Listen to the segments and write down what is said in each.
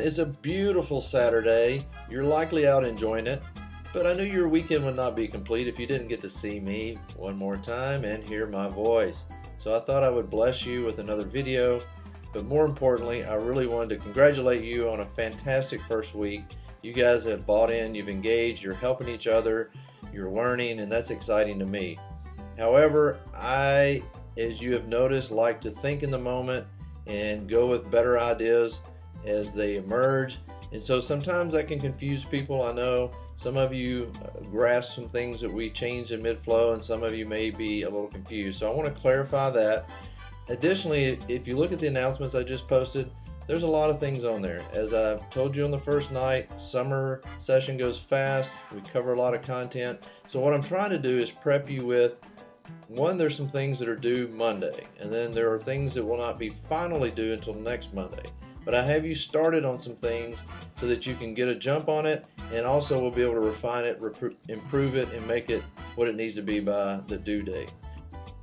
it's a beautiful Saturday. You're likely out enjoying it, but I knew your weekend would not be complete if you didn't get to see me one more time and hear my voice. So I thought I would bless you with another video, but more importantly, I really wanted to congratulate you on a fantastic first week. You guys have bought in, you've engaged, you're helping each other, you're learning, and that's exciting to me. However, I, as you have noticed, like to think in the moment and go with better ideas as they emerge, and so sometimes that can confuse people. I know some of you grasp some things that we changed in mid-flow, and some of you may be a little confused, so I want to clarify that. Additionally, if you look at the announcements I just posted, there's a lot of things on there. As I told you on the first night, summer session goes fast, we cover a lot of content, so what I'm trying to do is prep you with, one, there's some things that are due Monday, and then there are things that will not be finally due until next Monday. But I have you started on some things so that you can get a jump on it, and also we'll be able to refine it, improve it, and make it what it needs to be by the due date.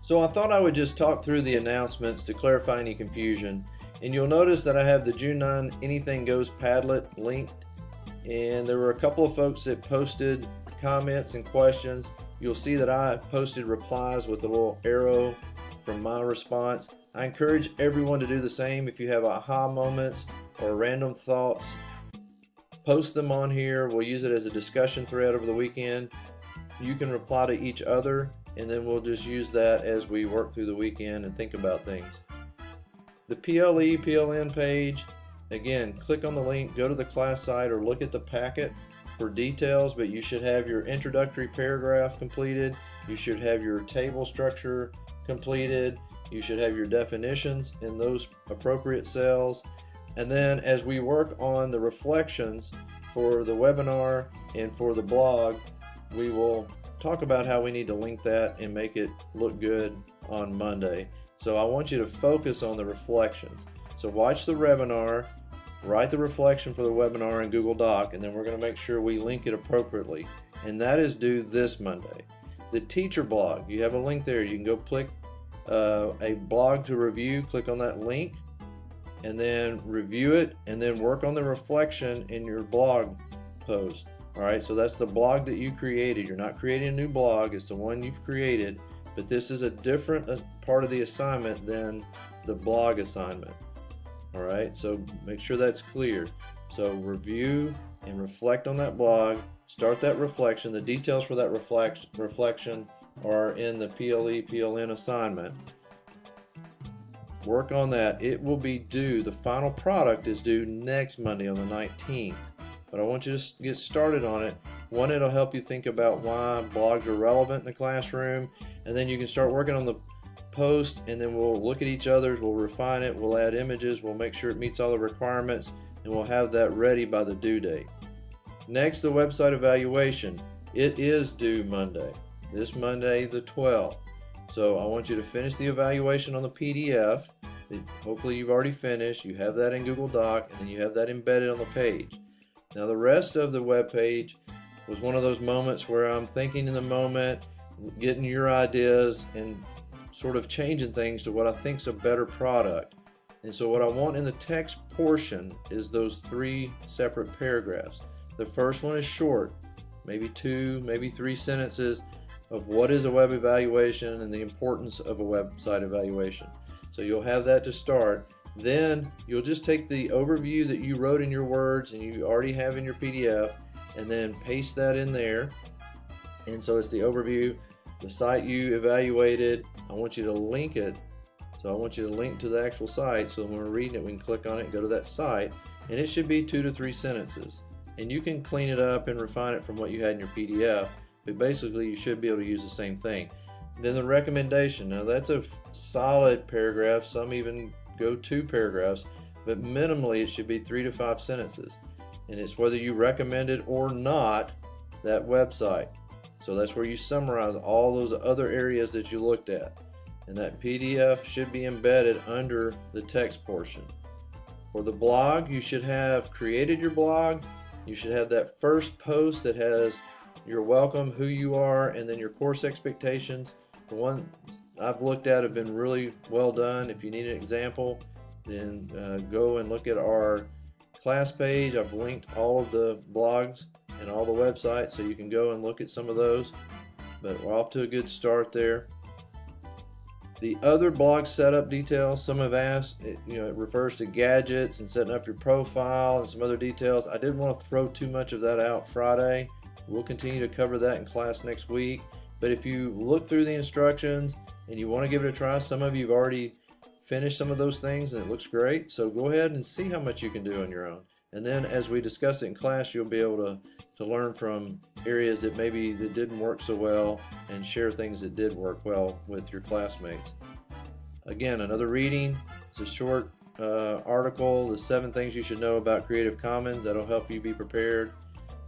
So I thought I would just talk through the announcements to clarify any confusion. And you'll notice that I have the June 9 Anything Goes Padlet linked, and there were a couple of folks that posted comments and questions. You'll see that I posted replies with a little arrow from my response. I encourage everyone to do the same. If you have aha moments or random thoughts, post them on here. We'll use it as a discussion thread over the weekend. You can reply to each other, and then we'll just use that as we work through the weekend and think about things. The PLE, PLN page, again, click on the link, go to the class site, or look at the packet for details, but you should have your introductory paragraph completed, you should have your table structure completed, you should have your definitions in those appropriate cells, and then as we work on the reflections for the webinar and for the blog, we will talk about how we need to link that and make it look good on Monday. So I want you to focus on the reflections. So watch the webinar, write the reflection for the webinar in Google Doc, and then we're going to make sure we link it appropriately. And that is due this Monday. The teacher blog, you have a link there. You can go click a blog to review, click on that link, and then review it, and then work on the reflection in your blog post. All right, so that's the blog that you created. You're not creating a new blog, it's the one you've created, but this is a different part of the assignment than the blog assignment. All right, so make sure that's clear. So review and reflect on that blog, start that reflection. The details for that reflection are in the PLE, PLN assignment. Work on that. It will be due, the final product is due next Monday on the 19th. But I want you to get started on it. One, it'll help you think about why blogs are relevant in the classroom, and then you can start working on the post, and then we'll look at each other's, we'll refine it, we'll add images, we'll make sure it meets all the requirements, and we'll have that ready by the due date. Next, the website evaluation. It is due Monday, this Monday the 12th. So I want you to finish the evaluation on the PDF that hopefully you've already finished. You have that in Google Doc, and then you have that embedded on the page. Now the rest of the web page was one of those moments where I'm thinking in the moment, getting your ideas and sort of changing things to what I think is a better product. And so what I want in the text portion is those 3 separate paragraphs. The first one is short, maybe 2, maybe 3 sentences of what is a web evaluation and the importance of a website evaluation. So you'll have that to start. Then you'll just take the overview that you wrote in your words and you already have in your PDF, and then paste that in there. And so it's the overview, the site you evaluated. I want you to link it. So I want you to link to the actual site, so when we're reading it, we can click on it and go to that site, and it should be 2 to 3 sentences. And you can clean it up and refine it from what you had in your PDF, but basically you should be able to use the same thing. Then the recommendation. Now that's a solid paragraph. Some even go 2 paragraphs, but minimally it should be 3 to 5 sentences. And it's whether you recommend it or not, that website. So that's where you summarize all those other areas that you looked at. And that PDF should be embedded under the text portion. For the blog, you should have created your blog. You should have that first post that has your welcome, who you are, and then your course expectations. The ones I've looked at have been really well done. If you need an example, then go and look at our class page. I've linked all of the blogs and all the websites, so you can go and look at some of those. But we're off to a good start there. The other blog setup details, some have asked, it refers to gadgets and setting up your profile and some other details. I didn't want to throw too much of that out Friday. We'll continue to cover that in class next week. But if you look through the instructions and you want to give it a try, some of you have already finished some of those things and it looks great. So go ahead and see how much you can do on your own. And then as we discuss it in class, you'll be able to learn from areas that maybe that didn't work so well and share things that did work well with your classmates. Again, another reading. It's a short article, the 7 things you should know about Creative Commons. That'll help you be prepared.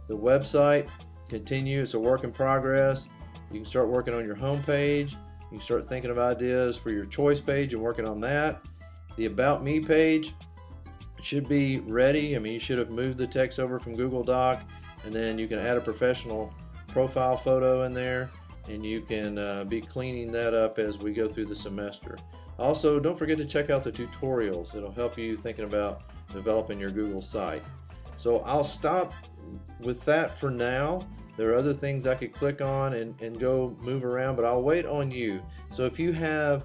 The website, continue. It's a work in progress. You can start working on your home page. You can start thinking of ideas for your choice page and working on that. The About Me page should be ready. I mean, you should have moved the text over from Google Doc, and then you can add a professional profile photo in there, and you can be cleaning that up as we go through the semester. Also, don't forget to check out the tutorials. It'll help you thinking about developing your Google site. So I'll stop with that for now. There are other things I could click on and go move around, but I'll wait on you. So if you have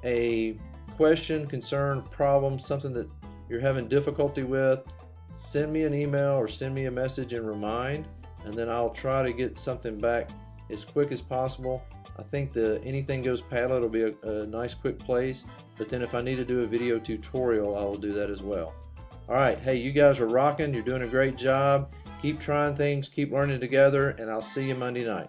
a question, concern, problem, something that you're having difficulty with, send me an email or send me a message and remind, and then I'll try to get something back as quick as possible. I think the Anything Goes Padlet will be a nice quick place, but then if I need to do a video tutorial, I will do that as well. All right, hey, you guys are rocking. You're doing a great job. Keep trying things, keep learning together, and I'll see you Monday night.